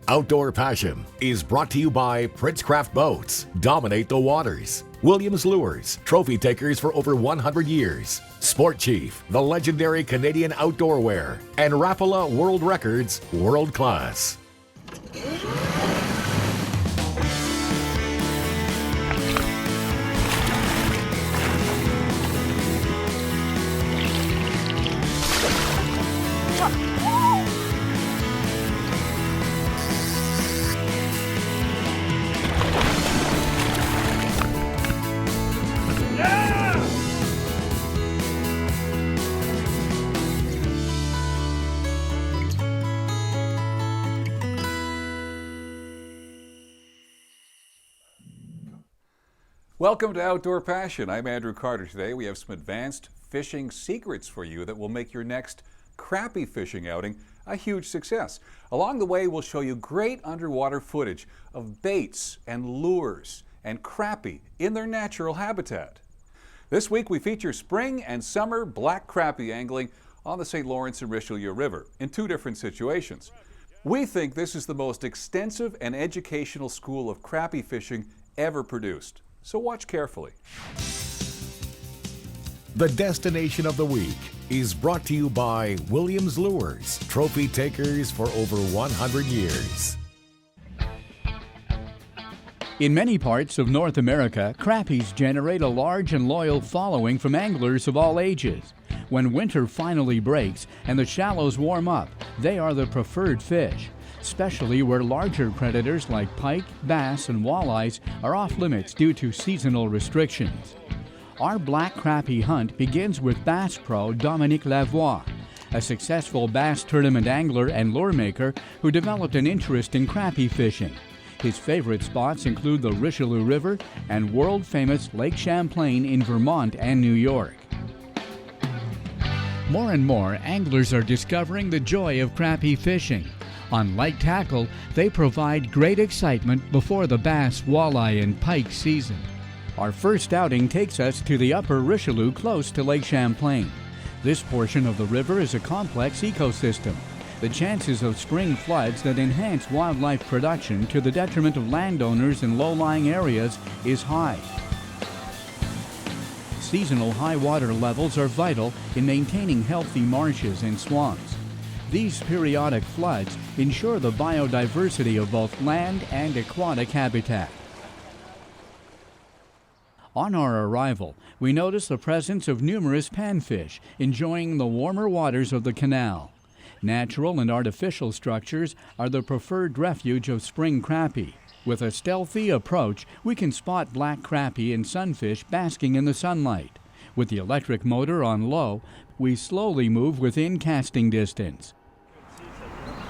Outdoor Passion is brought to you by Princecraft Boats. Dominate the waters. Williams Lures, trophy takers for over 100 years. Sport Chief, the legendary Canadian outdoor wear. And Rapala World Records, world class. Welcome to Outdoor Passion. I'm Andrew Carter. Today we have some advanced fishing secrets for you that will make your next crappie fishing outing a huge success. Along the way, we'll show you great underwater footage of baits and lures and crappie in their natural habitat. This week we feature spring and summer black crappie angling on the St-Lawrence and Richelieu River in two different situations. We think this is the most extensive and educational school of crappie fishing ever produced. So watch carefully. The destination of the week is brought to you by Williams Lures, trophy takers for over 100 years. In many parts of North America, crappies generate a large and loyal following from anglers of all ages. When winter finally breaks and the shallows warm up, they are the preferred fish, especially where larger predators like pike, bass, and walleyes are off limits due to seasonal restrictions. Our black crappie hunt begins with bass pro Dominique Lavoie, a successful bass tournament angler and lure maker who developed an interest in crappie fishing. His favorite spots include the Richelieu River and world-famous Lake Champlain in Vermont and New York. More and more anglers are discovering the joy of crappie fishing. On light tackle, they provide great excitement before the bass, walleye, and pike season. Our first outing takes us to the upper Richelieu close to Lake Champlain. This portion of the river is a complex ecosystem. The chances of spring floods that enhance wildlife production to the detriment of landowners in low-lying areas is high. Seasonal high water levels are vital in maintaining healthy marshes and swamps. These periodic floods ensure the biodiversity of both land and aquatic habitat. On our arrival, we notice the presence of numerous panfish enjoying the warmer waters of the canal. Natural and artificial structures are the preferred refuge of spring crappie. With a stealthy approach, we can spot black crappie and sunfish basking in the sunlight. With the electric motor on low, we slowly move within casting distance.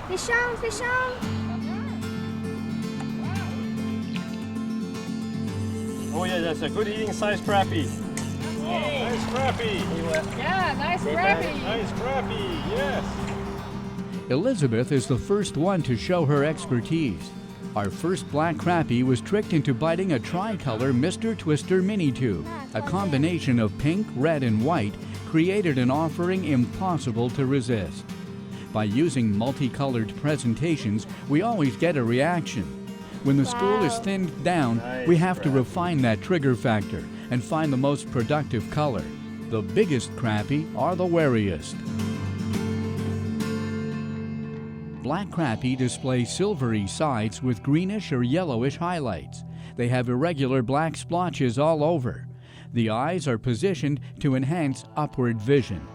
Fish on, fish on! Oh yeah, that's a good eating size crappie. Oh, nice crappie. Yeah, nice crappie. Nice crappie, yes. Elizabeth is the first one to show her expertise. Our first black crappie was tricked into biting a tricolor Mr. Twister mini tube. A combination of pink, red, and white created an offering impossible to resist. By using multicolored presentations, we always get a reaction. When the school is thinned down, we have to refine that trigger factor and find the most productive color. The biggest crappie are the wariest. Black crappie display silvery sides with greenish or yellowish highlights. They have irregular black splotches all over. The eyes are positioned to enhance upward vision.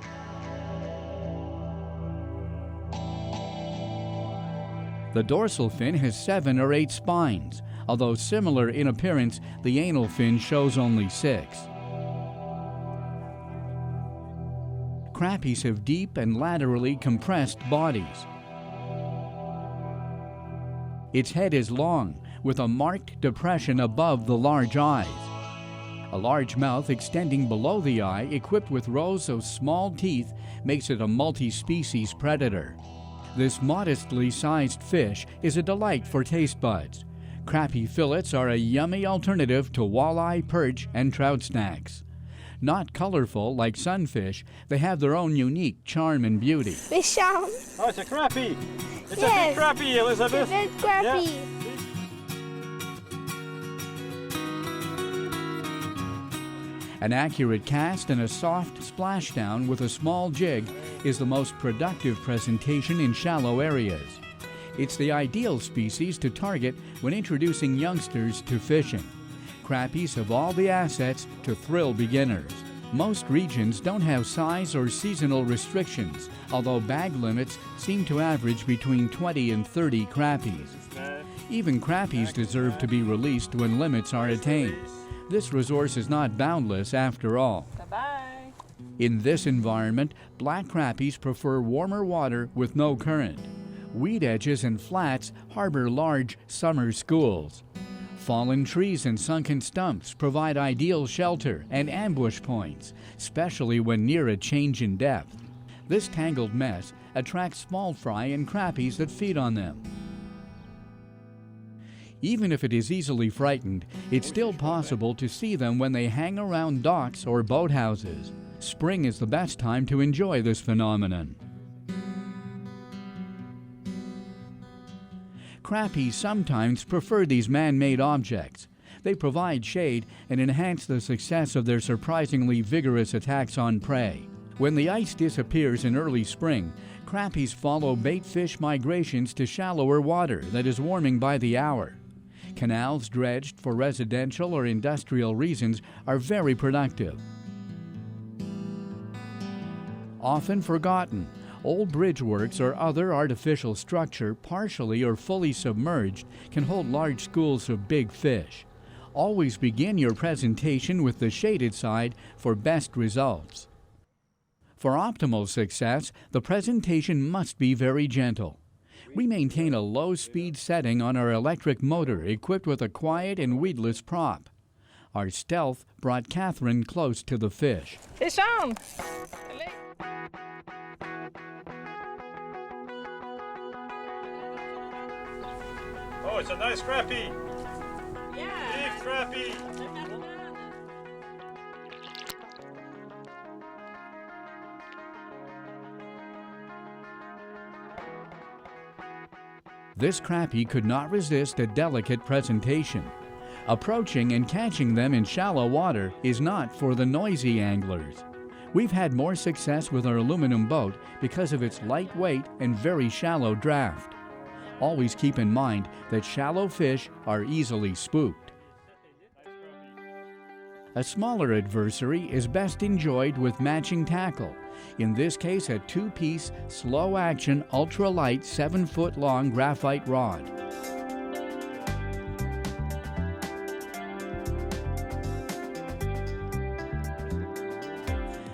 The dorsal fin has 7 or 8 spines. Although similar in appearance, the anal fin shows only 6. Crappies have deep and laterally compressed bodies. Its head is long, with a marked depression above the large eyes. A large mouth extending below the eye, equipped with rows of small teeth, makes it a multi-species predator. This modestly sized fish is a delight for taste buds. Crappie fillets are a yummy alternative to walleye, perch, and trout snacks. Not colorful like sunfish, they have their own unique charm and beauty. Fish on. Oh, it's a crappie. It's Yes. a big crappie, Elizabeth. Big crappie. An accurate cast and a soft splashdown with a small jig is the most productive presentation in shallow areas. It's the ideal species to target when introducing youngsters to fishing. Crappies have all the assets to thrill beginners. Most regions don't have size or seasonal restrictions, although bag limits seem to average between 20 and 30 crappies. Even crappies deserve to be released when limits are attained. This resource is not boundless after all. Bye-bye. In this environment, black crappies prefer warmer water with no current. Weed edges and flats harbor large summer schools. Fallen trees and sunken stumps provide ideal shelter and ambush points, especially when near a change in depth. This tangled mess attracts small fry and crappies that feed on them. Even if it is easily frightened, it's still possible to see them when they hang around docks or boathouses. Spring is the best time to enjoy this phenomenon. Crappies sometimes prefer these man-made objects. They provide shade and enhance the success of their surprisingly vigorous attacks on prey. When the ice disappears in early spring, crappies follow bait fish migrations to shallower water that is warming by the hour. Canals dredged for residential or industrial reasons are very productive. Often forgotten, old bridge works or other artificial structure, partially or fully submerged, can hold large schools of big fish. Always begin your presentation with the shaded side for best results. For optimal success, the presentation must be very gentle. We maintain a low-speed setting on our electric motor equipped with a quiet and weedless prop. Our stealth brought Catherine close to the fish. Fish on. Oh, it's a nice crappie. Yeah. Big crappie. This crappie could not resist a delicate presentation. Approaching and catching them in shallow water is not for the noisy anglers. We've had more success with our aluminum boat because of its light weight and very shallow draft. Always keep in mind that shallow fish are easily spooked. A smaller adversary is best enjoyed with matching tackle, in this case a two-piece, slow-action, ultralight 7-foot-long graphite rod.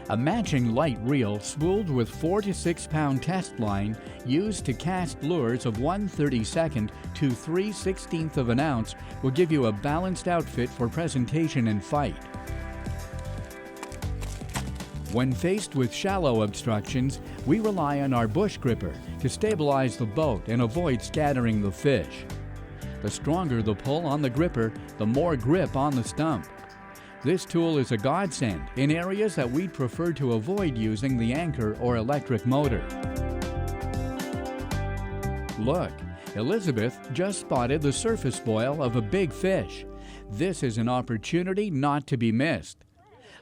A matching light reel spooled with 4 to 6 pound test line used to cast lures of 1/32 to 3/16 of an ounce will give you a balanced outfit for presentation and fight. When faced with shallow obstructions, we rely on our bush gripper to stabilize the boat and avoid scattering the fish. The stronger the pull on the gripper, the more grip on the stump. This tool is a godsend in areas that we'd prefer to avoid using the anchor or electric motor. Look, Elizabeth just spotted the surface spoil of a big fish. This is an opportunity not to be missed.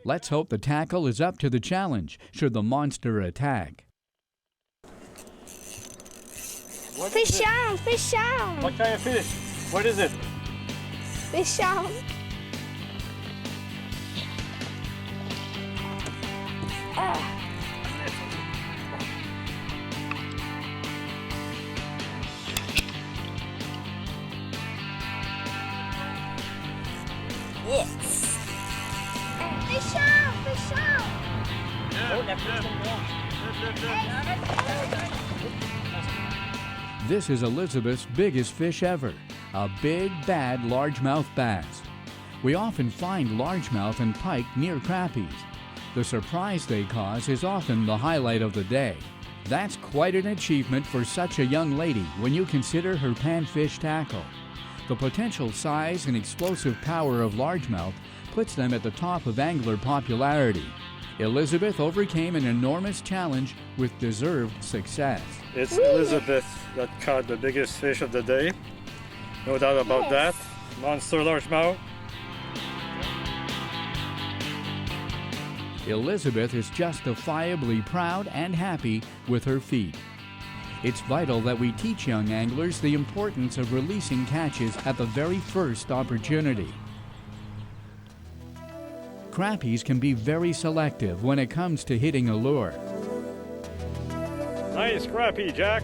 Let's hope the tackle is up to the challenge should the monster attack. Fish on, fish on. What kind of fish? What is it? Fish on. Yes. Fish on, fish on. This is Elizabeth's biggest fish ever, a big, bad largemouth bass. We often find largemouth and pike near crappies. The surprise they cause is often the highlight of the day. That's quite an achievement for such a young lady when you consider her panfish tackle. The potential size and explosive power of largemouth puts them at the top of angler popularity. Elizabeth overcame an enormous challenge with deserved success. It's Elizabeth that caught the biggest fish of the day. No doubt about that. Monster largemouth. Elizabeth is justifiably proud and happy with her feat. It's vital that we teach young anglers the importance of releasing catches at the very first opportunity. Crappies can be very selective when it comes to hitting a lure. Nice crappie, Jack.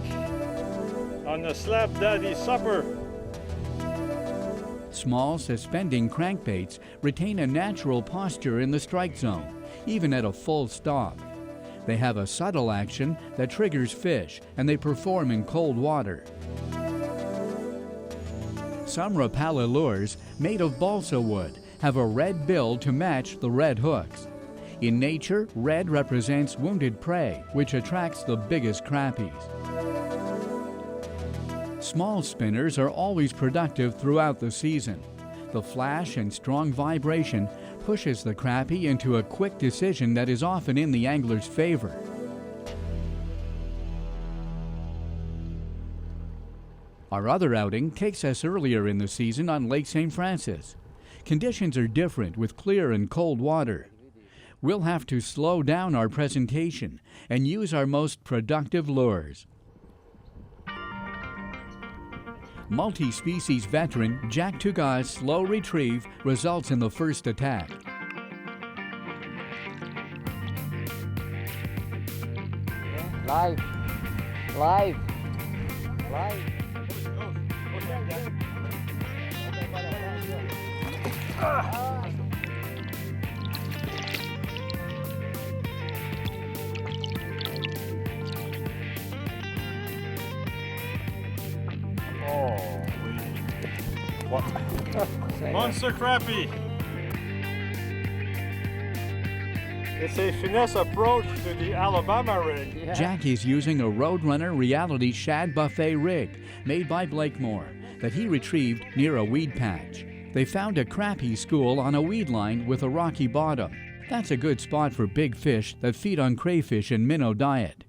On the Slap Daddy supper. Small suspending crankbaits retain a natural posture in the strike zone, even at a full stop. They have a subtle action that triggers fish, and they perform in cold water. Some Rapala lures, made of balsa wood, have a red bill to match the red hooks. In nature, red represents wounded prey, which attracts the biggest crappies. Small spinners are always productive throughout the season. The flash and strong vibration pushes the crappie into a quick decision that is often in the angler's favor. Our other outing takes us earlier in the season on Lake St. Francis. Conditions are different with clear and cold water. We'll have to slow down our presentation and use our most productive lures. Multi-species veteran Jack Tuga's slow retrieve results in the first attack. Live. What? Monster crappie. It's a finesse approach to the Alabama rig. Yeah. Jack is using a Roadrunner reality shad buffet rig made by Blakemore that he retrieved near a weed patch. They found a crappie school on a weed line with a rocky bottom. That's a good spot for big fish that feed on crayfish and minnow diet.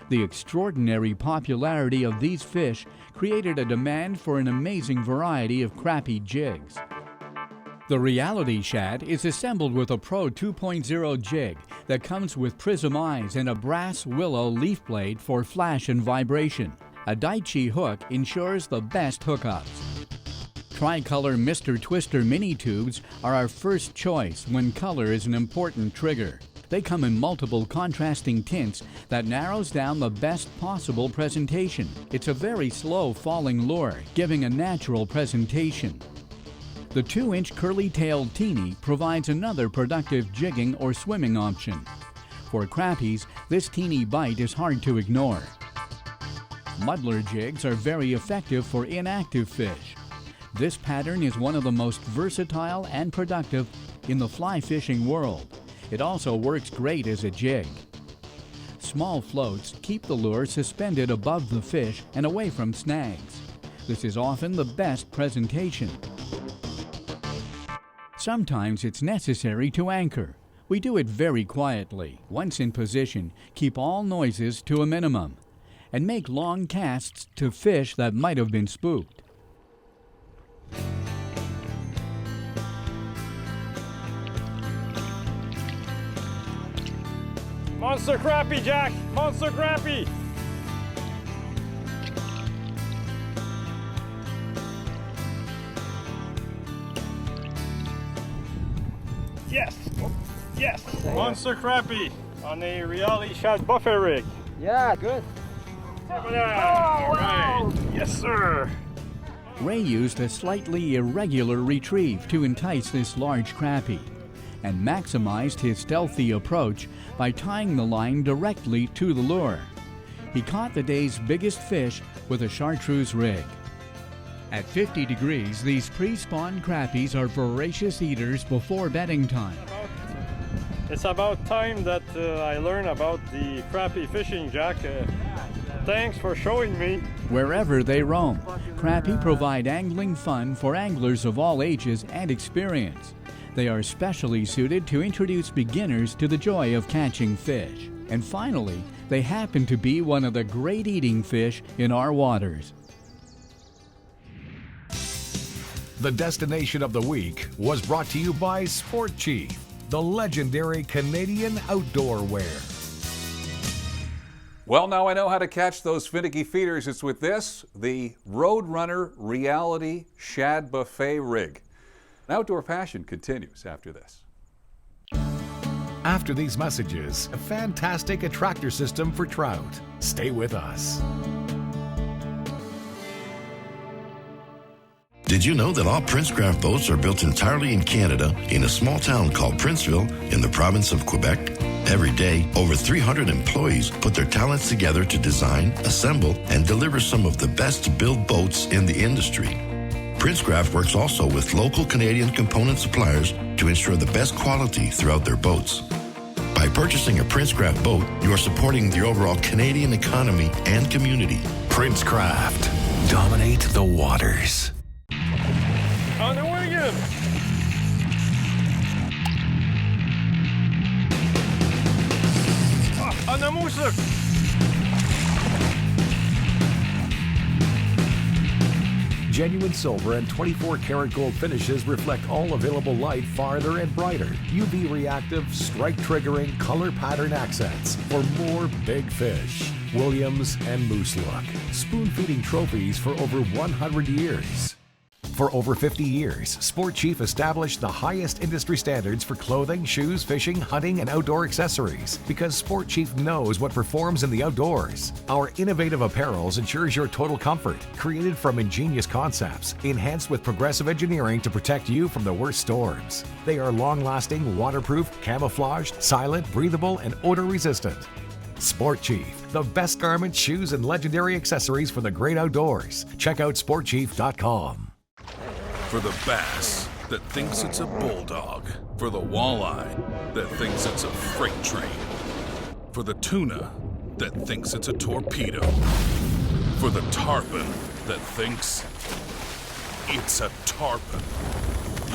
The extraordinary popularity of these fish created a demand for an amazing variety of crappie jigs. The reality shad is assembled with a Pro 2.0 jig that comes with prism eyes and a brass willow leaf blade for flash and vibration. A Daiichi hook ensures the best hookups. Tricolor Mr. Twister mini tubes are our first choice when color is an important trigger. They come in multiple contrasting tints that narrows down the best possible presentation. It's a very slow falling lure, giving a natural presentation. The 2-inch curly-tailed teenie provides another productive jigging or swimming option. For crappies, this teeny bite is hard to ignore. Muddler jigs are very effective for inactive fish. This pattern is one of the most versatile and productive in the fly fishing world. It also works great as a jig. Small floats keep the lure suspended above the fish and away from snags. This is often the best presentation. Sometimes it's necessary to anchor. We do it very quietly. Once in position, keep all noises to a minimum and make long casts to fish that might have been spooked. Monster crappie, Jack! Monster crappie! Yes! Yes! Monster crappie on a reality shad buffet rig. Yeah, good. All right. Yes, sir. Ray used a slightly irregular retrieve to entice this large crappie and maximized his stealthy approach by tying the line directly to the lure. He caught the day's biggest fish with a chartreuse rig. At 50 degrees, these pre-spawn crappies are voracious eaters before bedding time. It's about time that I learn about the crappie fishing, Jack. Thanks for showing me. Wherever they roam, crappie provide angling fun for anglers of all ages and experience. They are specially suited to introduce beginners to the joy of catching fish. And finally, they happen to be one of the great eating fish in our waters. The destination of the week was brought to you by Sport Chief, the legendary Canadian outdoor wear. Well, now I know how to catch those finicky feeders. It's with this, the Roadrunner Reality Shad Buffet Rig. Outdoor Passion continues after this. After these messages, a fantastic attractor system for trout. Stay with us. Did you know that all Princecraft boats are built entirely in Canada in a small town called Princeville in the province of Quebec? Every day, over 300 employees put their talents together to design, assemble, and deliver some of the best built boats in the industry. Princecraft works also with local Canadian component suppliers to ensure the best quality throughout their boats. By purchasing a Princecraft boat, you are supporting the overall Canadian economy and community. Princecraft. Dominate the waters. On the way again. On the moose. Genuine silver and 24-karat gold finishes reflect all available light farther and brighter. UV reactive, strike triggering, color pattern accents for more big fish. Williams and Moose Look. Spoon feeding trophies for over 100 years. For over 50 years, Sport Chief established the highest industry standards for clothing, shoes, fishing, hunting, and outdoor accessories because Sport Chief knows what performs in the outdoors. Our innovative apparels ensures your total comfort, created from ingenious concepts, enhanced with progressive engineering to protect you from the worst storms. They are long-lasting, waterproof, camouflaged, silent, breathable, and odor-resistant. Sport Chief, the best garments, shoes, and legendary accessories for the great outdoors. Check out sportchief.com. For the bass that thinks it's a bulldog. For the walleye that thinks it's a freight train. For the tuna that thinks it's a torpedo. For the tarpon that thinks it's a tarpon.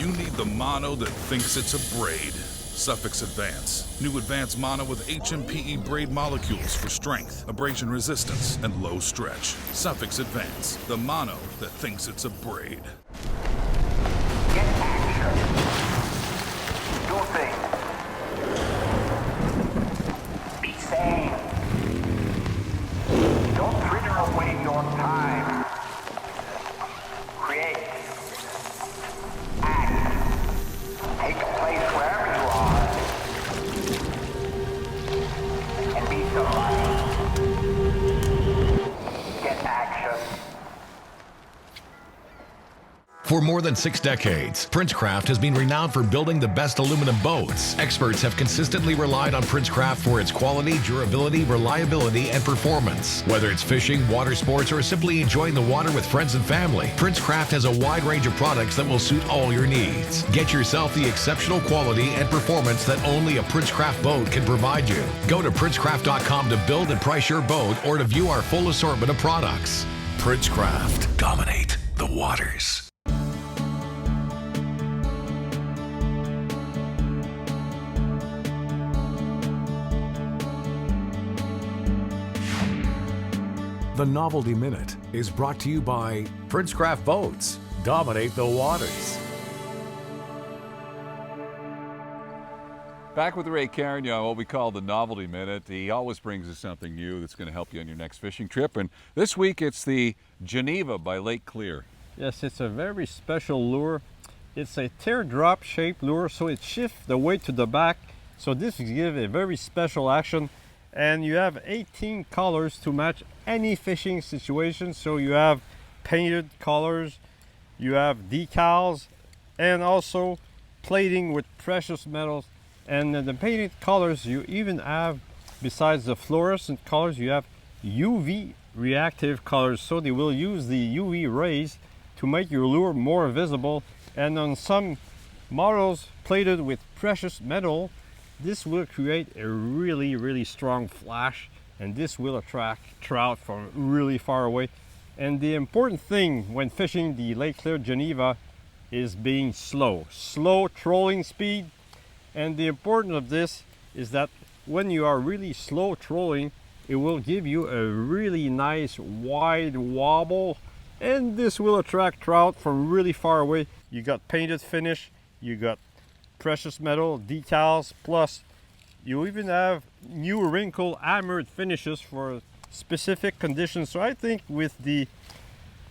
You need the mono that thinks it's a braid. Suffix Advance. New Advanced Mono with HMPE braid molecules for strength, abrasion resistance, and low stretch. Suffix Advance. The mono that thinks it's a braid. Get action. Do things. Be sane. Don't fritter away your time. Create. Act. Take a place wherever you are. And be somebody. Get action. For more than 6 decades, Princecraft has been renowned for building the best aluminum boats. Experts have consistently relied on Princecraft for its quality, durability, reliability, and performance. Whether it's fishing, water sports, or simply enjoying the water with friends and family, Princecraft has a wide range of products that will suit all your needs. Get yourself the exceptional quality and performance that only a Princecraft boat can provide you. Go to princecraft.com to build and price your boat or to view our full assortment of products. Princecraft. Dominate the waters. The Novelty Minute is brought to you by Princecraft Boats. Dominate the waters. Back with Ray Carignan, what we call the Novelty Minute. He always brings us something new that's going to help you on your next fishing trip. And this week it's the Geneva by Lake Clear. Yes, it's a very special lure. It's a teardrop shaped lure, so it shifts the weight to the back. So this gives a very special action. And you have 18 colors to match any fishing situation. So you have painted colors, you have decals, and also plating with precious metals. And the painted colors you even have, besides the fluorescent colors, you have UV reactive colors. So they will use the UV rays to make your lure more visible. And on some models plated with precious metal, this will create a really strong flash, and this will attract trout from really far away. And the important thing when fishing the Lake Clear Geneva, is being slow trolling speed. And the importance of this is that when you are really slow trolling, it will give you a really nice wide wobble, and this will attract trout from really far away. You got painted finish, you got precious metal decals, plus you even have new wrinkle hammered finishes for specific conditions. So I think with the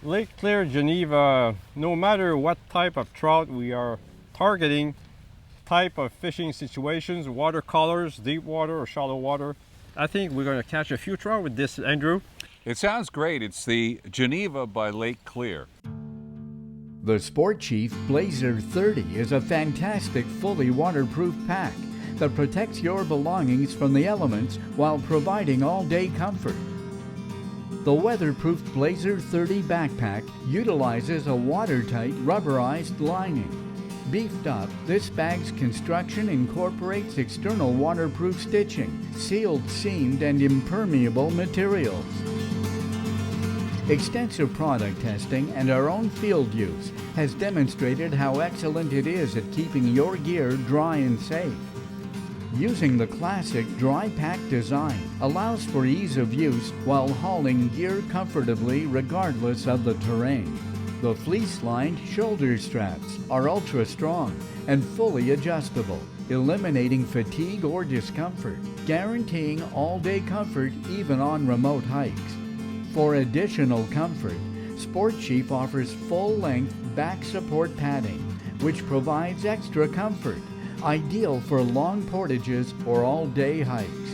Lake Claire Geneva, no matter what type of trout we are targeting, type of fishing situations, watercolors, deep water or shallow water, I think we're going to catch a few trout with this, Andrew. It sounds great. It's the Geneva by Lake Claire. The Sport Chief Blazer 30 is a fantastic fully waterproof pack that protects your belongings from the elements while providing all-day comfort. The weatherproof Blazer 30 backpack utilizes a watertight rubberized lining. Beefed up, this bag's construction incorporates external waterproof stitching, sealed, seamed, and impermeable materials. Extensive product testing and our own field use has demonstrated how excellent it is at keeping your gear dry and safe. Using the classic dry pack design allows for ease of use while hauling gear comfortably regardless of the terrain. The fleece-lined shoulder straps are ultra strong and fully adjustable, eliminating fatigue or discomfort, guaranteeing all-day comfort even on remote hikes. For additional comfort, Sport Chief offers full-length back support padding, which provides extra comfort, ideal for long portages or all-day hikes.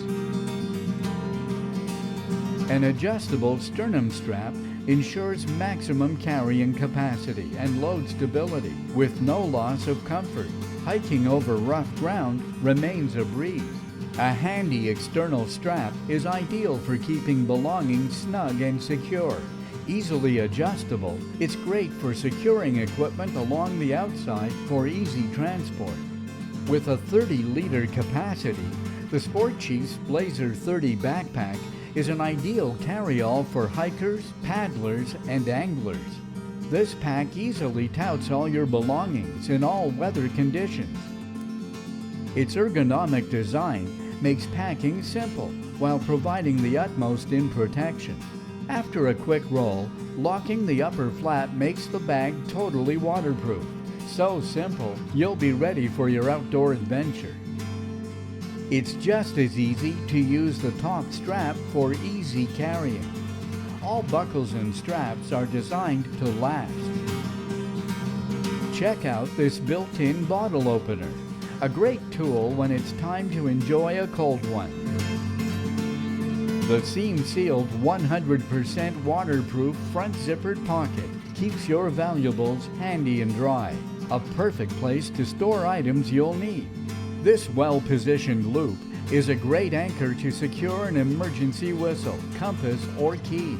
An adjustable sternum strap ensures maximum carrying capacity and load stability with no loss of comfort. Hiking over rough ground remains a breeze. A handy external strap is ideal for keeping belongings snug and secure. Easily adjustable, it's great for securing equipment along the outside for easy transport. With a 30-liter capacity, the Sport Chief's Blazer 30 backpack is an ideal carry-all for hikers, paddlers, and anglers. This pack easily totes all your belongings in all weather conditions. Its ergonomic design makes packing simple while providing the utmost in protection. After a quick roll, locking the upper flap makes the bag totally waterproof. So simple, you'll be ready for your outdoor adventure. It's just as easy to use the top strap for easy carrying. All buckles and straps are designed to last. Check out this built-in bottle opener, a great tool when it's time to enjoy a cold one. The seam-sealed 100% waterproof front zippered pocket keeps your valuables handy and dry, a perfect place to store items you'll need. This well-positioned loop is a great anchor to secure an emergency whistle, compass, or keys.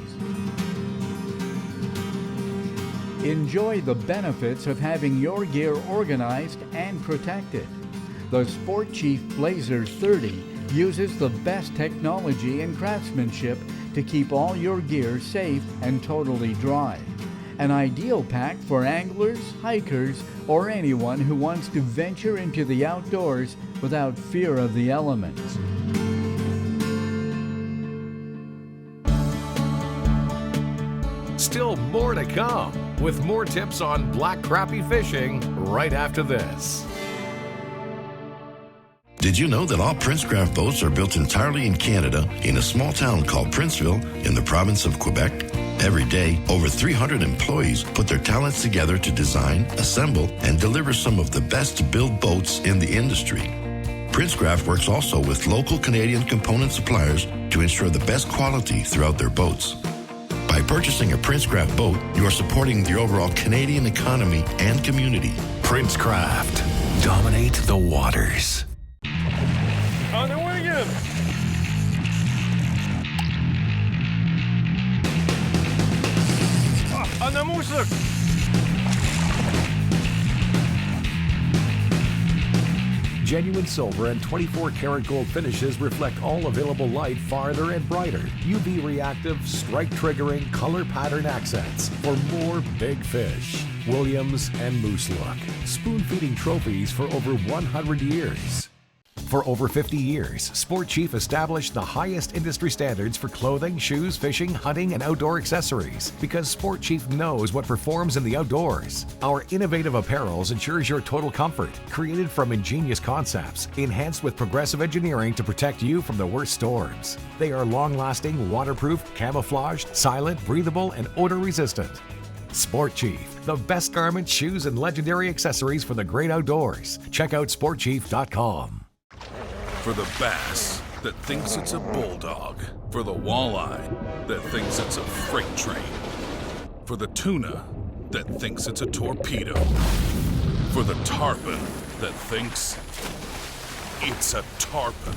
Enjoy the benefits of having your gear organized and protected. The Sport Chief Blazer 30 uses the best technology and craftsmanship to keep all your gear safe and totally dry. An ideal pack for anglers, hikers, or anyone who wants to venture into the outdoors without fear of the elements. Still more to come with more tips on black crappie fishing right after this. Did you know that all Princecraft boats are built entirely in Canada in a small town called Princeville in the province of Quebec? Every day, over 300 employees put their talents together to design, assemble, and deliver some of the best built boats in the industry. Princecraft works also with local Canadian component suppliers to ensure the best quality throughout their boats. By purchasing a Princecraft boat, you are supporting the overall Canadian economy and community. Princecraft. Dominate the waters. On the way again! On the moose! Genuine silver and 24-karat gold finishes reflect all available light farther and brighter. UV reactive, strike triggering, color pattern accents for more big fish. Williams, and Moose Look, spoon-feeding trophies for over 100 years. For over 50 years, Sport Chief established the highest industry standards for clothing, shoes, fishing, hunting, and outdoor accessories because Sport Chief knows what performs in the outdoors. Our innovative apparels ensures your total comfort, created from ingenious concepts, enhanced with progressive engineering to protect you from the worst storms. They are long-lasting, waterproof, camouflaged, silent, breathable, and odor-resistant. Sport Chief, the best garments, shoes, and legendary accessories for the great outdoors. Check out sportchief.com. For the bass that thinks it's a bulldog. For the walleye that thinks it's a freight train. For the tuna that thinks it's a torpedo. For the tarpon that thinks it's a tarpon.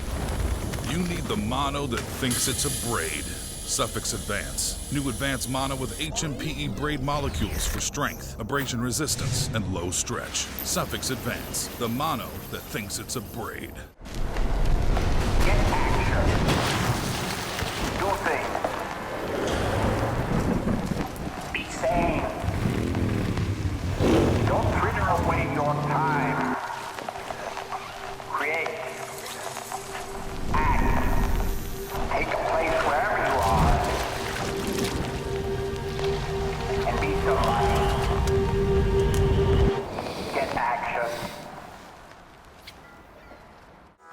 You need the mono that thinks it's a braid. Suffix Advance. New Advanced Mono with HMPE braid molecules for strength, abrasion resistance, and low stretch. Suffix Advance. The mono that thinks it's a braid. Get action. Do things. Be sane. Don't fritter away your time. Create. Act. Take a place wherever you are. And be somebody. Get action.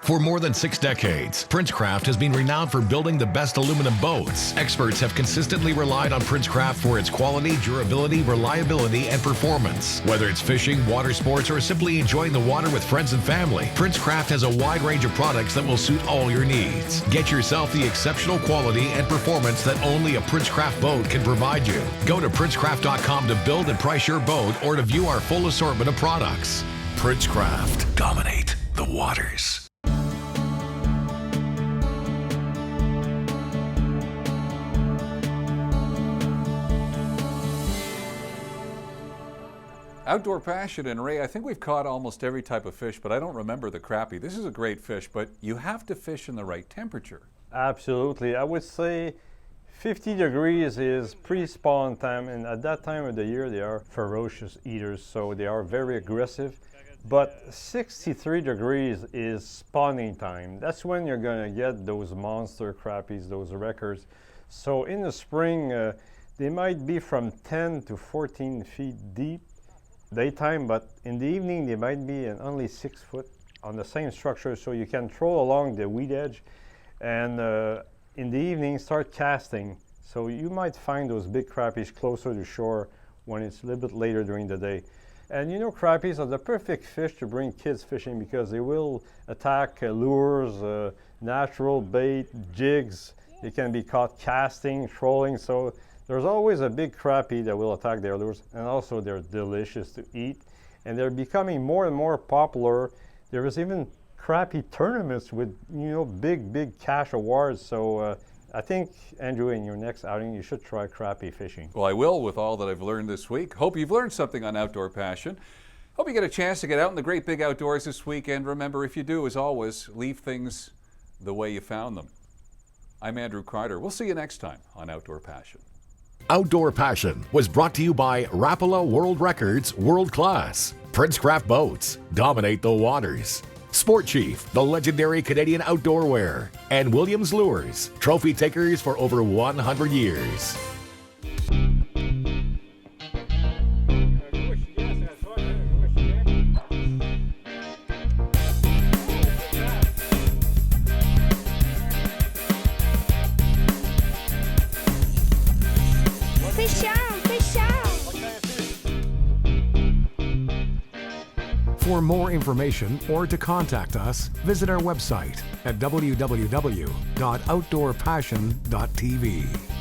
For more than 6 decades, Princecraft has been renowned for building the best aluminum boats. Experts have consistently relied on Princecraft for its quality, durability, reliability, and performance. Whether it's fishing, water sports, or simply enjoying the water with friends and family, Princecraft has a wide range of products that will suit all your needs. Get yourself the exceptional quality and performance that only a Princecraft boat can provide you. Go to princecraft.com to build and price your boat or to view our full assortment of products. Princecraft. Dominate the waters. Outdoor Passion, and Ray, I think we've caught almost every type of fish, but I don't remember the crappie. This is a great fish, but you have to fish in the right temperature. Absolutely. I would say 50 degrees is pre-spawn time, and at that time of the year they are ferocious eaters, so they are very aggressive. But 63 degrees is spawning time. That's when you're going to get those monster crappies, those wreckers. So in the spring, they might be from 10 to 14 feet deep daytime, but in the evening they might be only 6 foot on the same structure, so you can troll along the weed edge and in the evening start casting. So you might find those big crappies closer to shore when it's a little bit later during the day. And you know, crappies are the perfect fish to bring kids fishing because they will attack lures, natural bait, jigs. They can be caught casting, trolling, so there's always a big crappie that will attack their lures, and also they're delicious to eat, and they're becoming more and more popular. There is even crappie tournaments with, you know, big cash awards. So I think, Andrew, in your next outing, you should try crappie fishing. Well, I will with all that I've learned this week. Hope you've learned something on Outdoor Passion. Hope you get a chance to get out in the great big outdoors this weekend. Remember, if you do, as always, leave things the way you found them. I'm Andrew Carter. We'll see you next time on Outdoor Passion. Outdoor Passion was brought to you by Rapala World Records World Class, Princecraft Boats, Dominate the Waters, Sport Chief, the legendary Canadian outdoor wear, and Williams Lures, trophy takers for over 100 years. For more information or to contact us, visit our website at www.outdoorpassion.tv.